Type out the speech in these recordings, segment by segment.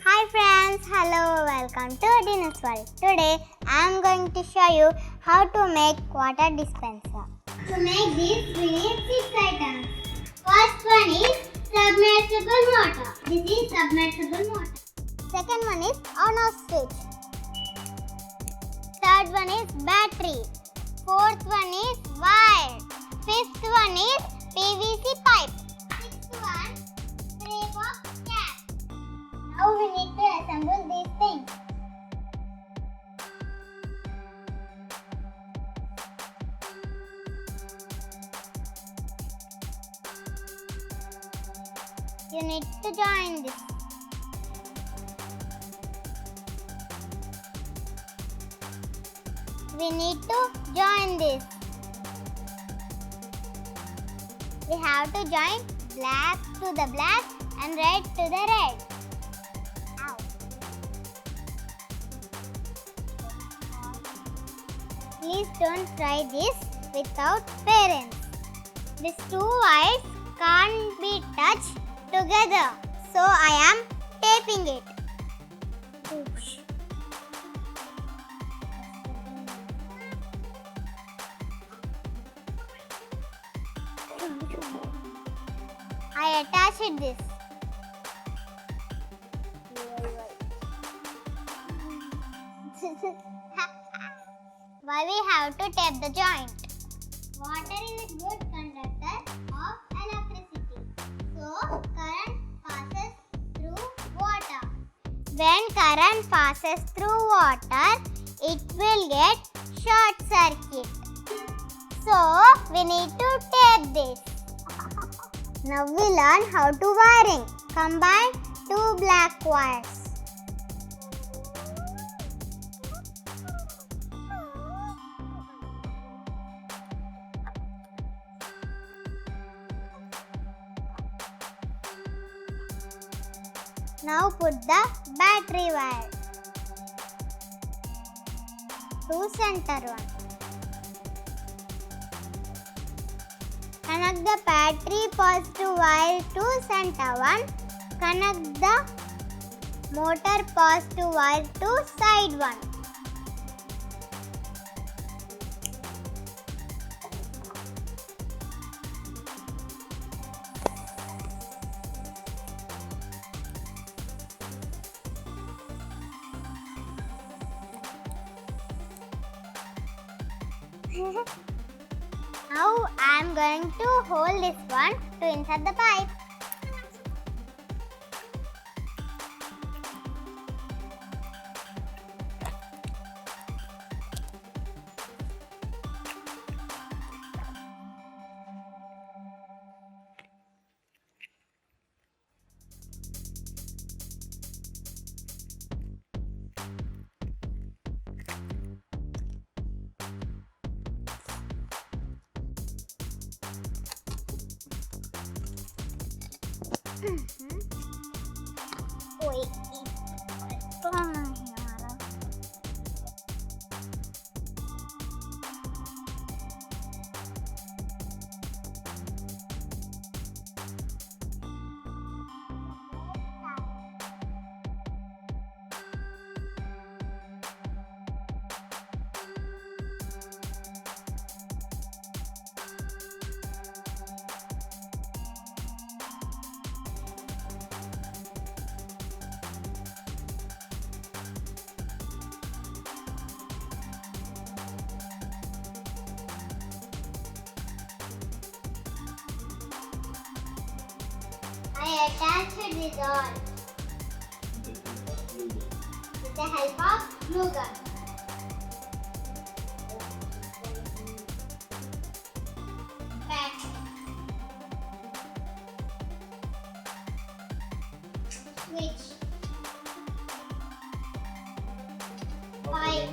Hi friends, hello, welcome to Dinner's World. Today I am going to show you how to make water dispenser. To make this we need 6 items. First one is submersible motor. This is submersible motor. Second one is on-off switch. Third one is battery. Fourth one is wire. Fifth one is PVC pipe. Sixth one, spray box cap. Now we need to assemble these things. You need to join this. We need to join this. We have to join black to the black and red to the red. Ow. Please don't try this without parents. These two wires can't be touched together, so I am taping it. Oops. I attached this. Why we have to tape the joint? Water is a good conductor of electricity. So, current passes through water. When current passes through water, it will get short circuit. So, we need to tape this. Now we learn how to wiring. Combine two black wires. Now put the battery wire to center one. Connect the battery positive wire to center one. Connect the motor positive wire to side one. Now I am going to hold this one to insert the pipe. Wait, I attached this all with the help of glue gun. Battery, switch, pipe,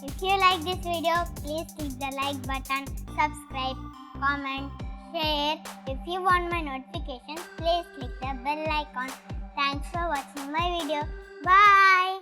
If you like this video, please click the like button, subscribe, comment, share. If you want my notifications, please click the bell icon. Thanks for watching my video. Bye.